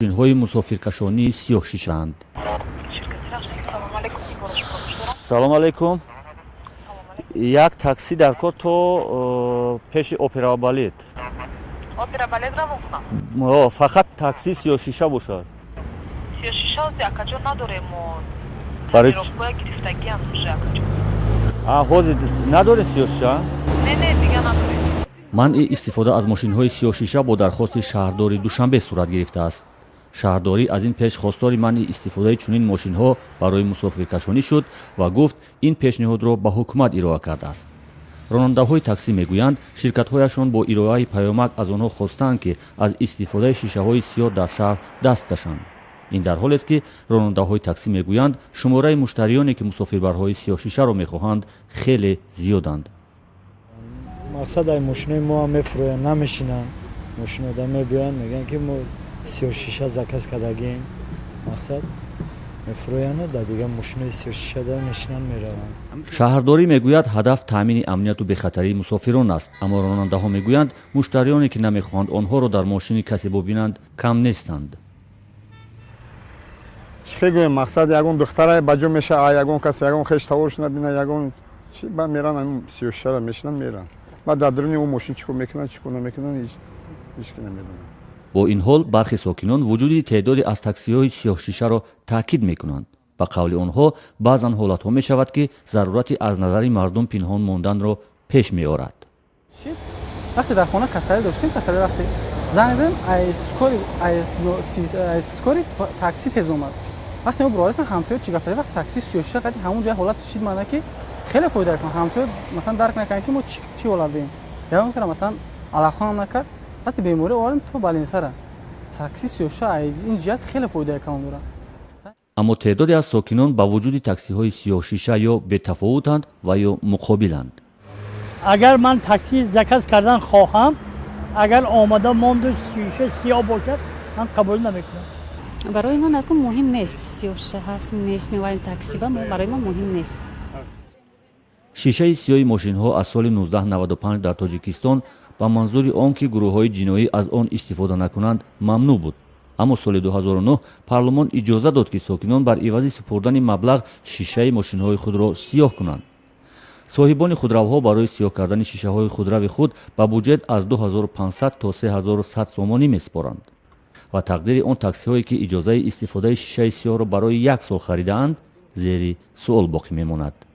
машинҳои мусофиркашонии сиёҳшишаанд. салом алайкум. як такси дар кор то пеши опера балет. Опера балет равон. Фақат такси сиёҳшиша бошад. Сиёҳшиша якаҷо надорем мо. Барои Рохбоя гирифтаги ам уже якаҷо. ҳозир надорем сиёҳшиша? Не, дига надорем. манъи истифода аз мошинҳои сиёҳшиша бо дархости шаҳрдори Душанбе сурат гирифтааст. шаҳрдорӣ аз ин пеш хостори манъи истифодаи чунин мошинҳо барои мусофиркашонӣ шуд ва гуфт ин пешниҳодро ба ҳукумат ироа кардааст. ронандаҳои таксӣ мегӯянд ширкатҳояшон бо ироаи паёмак аз онҳо хостаанд ки аз истифодаи шишаҳои сиёҳ дар шаҳр даст кашанд. ин дар ҳолест ки ронандаҳои таксӣ мегӯянд шумораи муштариёне ки мусофирбарҳои сиёҳшишаро мехоҳанд хеле зиёданд. мақсад ай мошинои мо ҳам мефурӯянд намешинанд. мошинода мебиёянд мегӯянд ки мо сиёҳшиша заказ кардагем. мақсад мефурӯянд дар дига мошинои сиёҳшишада мешинанд мераванд. шаҳрдорӣ мегӯяд ҳадаф таъмини амнияту бехатарии мусофирон аст, аммо ронандаҳо мегӯянд муштариёне ки намехоҳанд онҳоро дар мошини касе бубинанд кам нестанд. чӣ гӯем мақсад ягон духтара баҷо мешава ягон кас ягон хеш тавош набина ягон чи ба меран сиёҳшишара мешинан меран ба дар дуруни он мошин чӣ кор мекунанд чӣ кор намекунанд ҳеҷ ки намедонам. бо ин ҳол бархи сокинон вуҷуди теъдоди аз таксиҳои сиёҳшишаро таъкид мекунанд. ба қавли онҳо баъзан ҳолатҳо мешавад ки зарурати аз назари мардум пинҳон монданро пеш меорад. вақте дар хона касале доштем касале вақте занг задем скори такси тез омад. вақте мо биродатан ҳамсоё чӣ гап кардем вақте такси сиёҳшиша қади ҳамон ҷоя ҳолат шид мана ки хеле фоида кунад ҳамсоё масалан дарк накардем ки мо чӣ ҳолат дорем. ягон кара масалан алахонам накард вақте беморӣ овардем то балинсара такси сиёҳшиша ин ҷиҳат хеле фоидаи калон дорад. аммо теъдоде аз сокинон ба вуҷуди таксиҳои сиёҳшиша ё бетафовутанд ва ё муқобиланд. агар ман такси заказ кардан хоҳам агар омада монду шиша сиёҳ бошад ман қабул намекунам. барои ман акун муҳим нест сиёҳшиша ҳаст нест меварид такси ба барои ман муҳим нест. шишаи сиёҳи мошинҳо аз соли 1995 дар тоҷикистон ба манзури он ки гурӯҳҳои ҷиноӣ аз он истифода накунанд мамнӯъ буд. аммо соли 2009 парлумон иҷоза дод ки сокинон бар ивази супурдани маблағ шишаи мошинҳои худро сиёҳ кунанд. соҳибони худравҳо барои сиёҳ кардани шишаҳои худрави худ ба буҷет аз 2500 то 3100 сомонӣ месупоранд ва тақдири он таксиҳое ки иҷозаи истифодаи шишаи сиёҳро барои 1 сол харидаанд зери суол боқӣ мемонад.